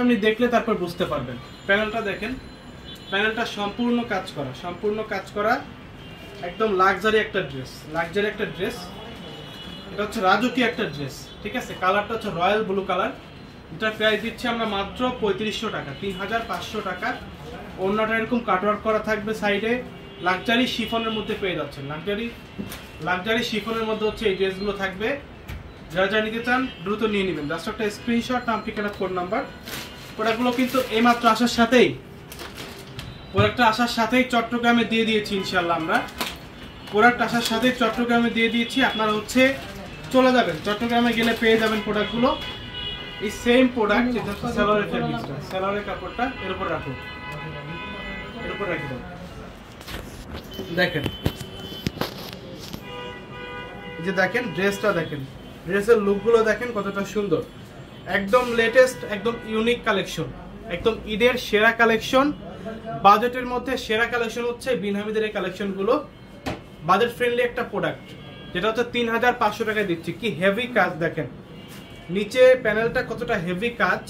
আপনি দেখলে তারপর বুঝতে পারবেন। প্যানেলটা দেখেন, প্যানেলটা সম্পূর্ণ কাজ করা একদম লাক্সারি একটা ড্রেস। এটা হচ্ছে রাজকীয় একটা ড্রেস, ঠিক আছে। কালারটা হচ্ছে রয়্যাল ব্লু কালার। এটা প্রাইস দিচ্ছি আমরা মাত্র 3500 টাকা, 3500 টাকা। ওড়নাটা এরকম কাটওয়ার্ক করা থাকবে সাইডে, লাক্সারি শিফনের মধ্যে পেয়ে যাচ্ছেন। লাক্সারি শিফনের মধ্যে হচ্ছে এই ড্রেসগুলো থাকবে। যারা নিতে চান দ্রুত নিয়ে নেবেন। জাস্ট একটা স্ক্রিনশট, নাম, ঠিকানা, ফোন নাম্বার। প্রোডাক্টগুলো কিন্তু এইমাত্র আসার সাথেই চট্টগ্রামে দিয়ে দিয়েছি ইনশাল্লাহ। আমরা প্রোডাক্ট আসার সাথেই চট্টগ্রামে দিয়ে দিয়েছি। আপনারা হচ্ছে চলে যাবেন, চট্টগ্রামে গেলে পেয়ে যাবেন প্রোডাক্টগুলো। এই সেম প্রোডাক্ট, যেটা সেলরের ফেব্রিক্সটা, সেলরের কাপড়টা এর উপর রাখুন, এর উপর রাখি দেন। দেখেন, যে দেখেন ড্রেসটা, দেখেন ড্রেসের লুকগুলো দেখেন কতটা সুন্দর। একদম লেটেস্ট, একদম ইউনিক কালেকশন, একদম ঈদের সেরা কালেকশন। বাজেটের মধ্যে সেরা কালেকশন হচ্ছে বিন হামিদের এই কালেকশনগুলো। বাজেট ফ্রেন্ডলি একটা প্রোডাক্ট, যেটা হচ্ছে 3500 টাকায় দিচ্ছি। কি হেভি কাজ দেখেন, নিচে প্যানেলটা কতটা হেভি কাজ,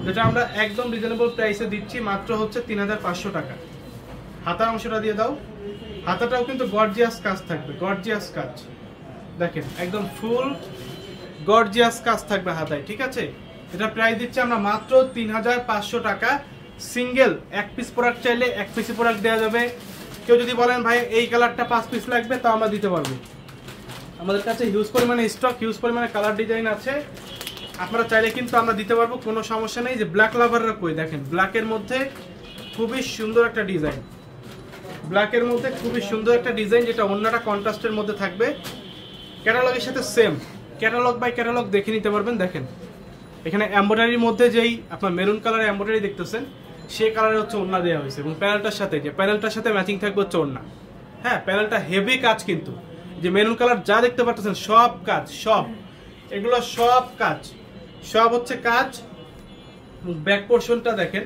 যেটা আমরা একদম রিজনেবল প্রাইসে দিচ্ছি মাত্র হচ্ছে 3500 টাকা। হাতার অংশটা দিয়ে দাও, হাতাটাও কিন্তু গর্জিয়াস কাজ থাকবে, গর্জিয়াস কাজ দেখেন, একদম ফুল গর্জিয়াস কাজ থাকবে হাতায়, ঠিক আছে। এটা প্রাইস দিচ্ছি আমরা মাত্র 3500 টাকা। সিঙ্গেল এক পিস প্রোডাক্ট চাইলে এক পিস প্রোডাক্ট দেওয়া যাবে। কেউ যদি বলেন ভাই এই কালারটা 5 পিস লাগবে, তা আমরা দিতে পারবো। আমাদের কাছে হিউজ পরিমাণে স্টক, হিউজ পরিমাণে কালার ডিজাইন আছে। আপনারা চাইলে কিন্তু আমরা দিতে পারবো, কোনো সমস্যা নেই। যে ব্ল্যাক লাভাররা কই, দেখেন ব্ল্যাকের মধ্যে খুবই সুন্দর একটা ডিজাইন, ব্ল্যাকের মধ্যে খুবই সুন্দর একটা ডিজাইন, যেটা অন্যটা কন্ট্রাস্টের মধ্যে থাকবে। ক্যাটালগের সাথে সেম, ক্যাটালগ বাই ক্যাটালগ দেখে নিতে পারবেন। দেখেন এখানে এমব্রয়ডারির মধ্যে যেই আপনার মেরুন কালারের এমব্রয়ডারি দেখতেছেন, সেই কালারে হচ্ছে ওড়না দেওয়া হয়েছে, এবং প্যানেলটার সাথে ম্যাচিং থাকবে হচ্ছে ওড়না। হ্যাঁ, প্যানেলটা হেভি কাজ কিন্তু। যে মেরুন কালার যা দেখতে পাচ্ছেন সব কাজ, এগুলো সব কাজ, সব হচ্ছে কাজ। ব্যাক পোর্শনটা দেখেন,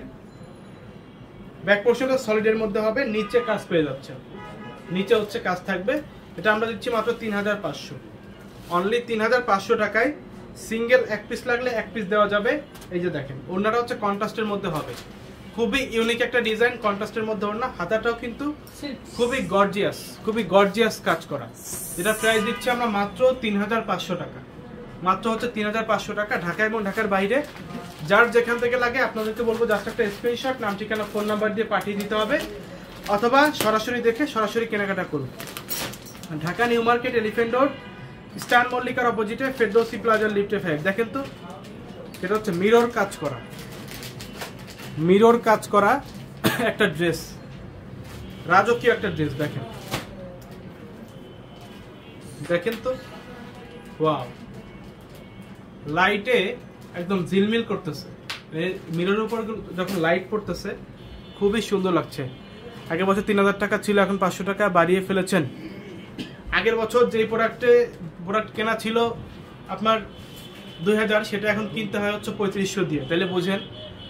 ব্যাক পোর্শনটা সলিডের মধ্যে হবে, নিচে কাজ পেয়ে যাচ্ছে, নিচে হচ্ছে কাজ থাকবে। এটা আমরা দিচ্ছি মাত্র 3500, অনলি 3500 টাকায়। সিঙ্গেল এক পিস লাগলে এক পিস দেওয়া যাবে। এই যে দেখেন ওড়নাটা হচ্ছে কন্ট্রাস্টের মধ্যে হবে, খুবই ইউনিক একটা ডিজাইন, কন্ট্রাস্টের মধ্যে ওড়না। হাতাটাও কিন্তু খুবই গর্জিয়াস কাজ করা। যেটা প্রাইস দিচ্ছি আমরা মাত্র 3500 টাকা, মাত্র হচ্ছে 3500 টাকা। ঢাকা এবং ঢাকার বাইরে যার যেখান থেকে লাগে আপনাদেরকে বলবো জাস্ট একটা স্ক্রিনশট, নাম, ঠিকানা, ফোন নাম্বার দিয়ে পাঠিয়ে দিতে হবে, অথবা সরাসরি দেখে সরাসরি কেনাকাটা করুন। Dhaka new market, elephant road, star মল্লিকার অপোজিটে ফেরদৌসি প্লাজার লিফটে 5। দেখেন তো, এটা হচ্ছে মিরর কাজ করা একটা ড্রেস, রাজকীয় একটা ড্রেস। দেখেন তো, ওয়াও, লাইটে একদম ঝিলমিল করতেছে। মিররের উপর যখন লাইট পড়তেছে খুবই সুন্দর লাগছে। আগের বছর 3000 টাকা ছিল, এখন 500 টাকা বাড়িয়ে ফেলেছেন। আগের বছর যে প্রোডাক্ট কেনা ছিল আপনার 2000, সেটা এখন কিনতে হয় হচ্ছে 3500 দিয়ে। তাহলে বুঝেন,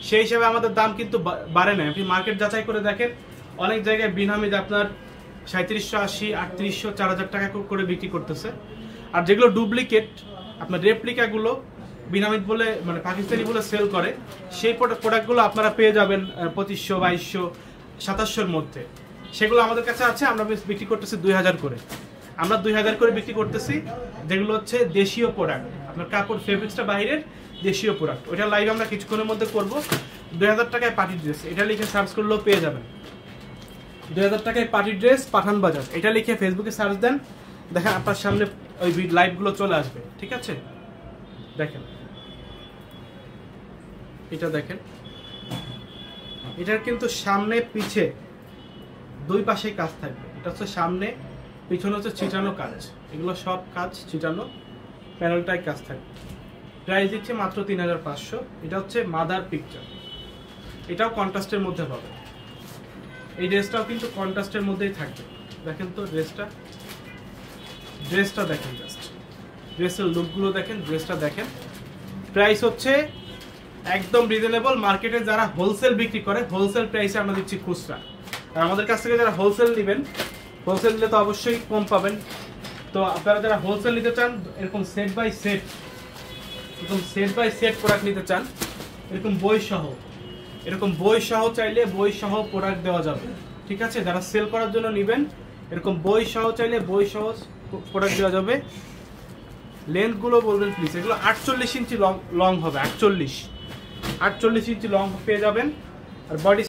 সেই হিসাবে আমাদের দাম কিন্তু বাড়ে না। আপনি মার্কেট যাচাই করে দেখেন, অনেক জায়গায় বিন হামিদ আপনার 3780, 3800, 4000 টাকা করে বিক্রি করতেছে। আর যেগুলো ডুপ্লিকেট, আপনার রেপ্লিকাগুলো বিন হামিদ বলে, মানে পাকিস্তানি বলে সেল করে, সেই প্রোডাক্টগুলো আপনারা পেয়ে যাবেন 2500, 2200, 2700-র মধ্যে। সেগুলো আমাদের কাছে আছে, আমরা বিক্রি করতেছি 2000 করে। আমরা 2000 করে বিক্রি করতেছি, যেগুলো হচ্ছে দেশীয় প্রোডাক্ট, আপনার কাপড় ফেব্রিক্সটা বাইরের দেশীয় প্রোডাক্ট। ওইটা লাইভ আমরা কিছুক্ষণের মধ্যে করবো। 2000 টাকায় পার্টি ড্রেস, এটা লিখে সার্চ করলেও পেয়ে যাবেন। 2000 টাকায় পার্টি ড্রেস, পাঠান বাজার, এটা লিখে ফেসবুকে সার্চ দেন, দেখেন আপনার সামনে ওই লাইভগুলো চলে আসবে, ঠিক আছে। দেখেন এটা, দেখেন এটার কিন্তু সামনে পিছে দুই পাশে কাজ থাকবে। এটা হচ্ছে সামনে, পিছনে হচ্ছে ছিটানো কাজ, এগুলো সব কাজ ছিটানো, প্যানেলটায় কাজ থাকবে। প্রাইস দিচ্ছে মাত্র 3500। এটা হচ্ছে মাদার পিকচার, এটাও কন্ট্রাস্টের মধ্যে পাবে। এই ড্রেসটাও কিন্তু কন্ট্রাস্টের মধ্যেই থাকবে। দেখেন তো ড্রেসটা দেখেন, জাস্ট ড্রেসের লুকগুলো দেখেন, ড্রেসটা দেখেন। প্রাইস হচ্ছে একদম রিজনেবল। মার্কেটে যারা হোলসেল বিক্রি করে, হোলসেল প্রাইসে আমরা দিচ্ছি খুচরা। আর আমাদের কাছ থেকে যারা হোলসেল নেবেন, হোলসেল নিলে তো অবশ্যই কম পাবেন। তো আপনারা যারা হোলসেল নিতে চান, এরকম সেট বাই সেট প্রোডাক্ট নিতে চান, এরকম বই সহ চাইলে বই সহ প্রোডাক্ট দেওয়া যাবে, ঠিক আছে? যারা সেল করার জন্য নেবেন এরকম বই সহ চাইলে বই সহ প্রোডাক্ট দেওয়া যাবে। লেন্থ গুলো বলবেন প্লিজ। এগুলো 48 ইঞ্চি লং হবে, 48 ইঞ্চি লং পেয়ে যাবেন। আর বডি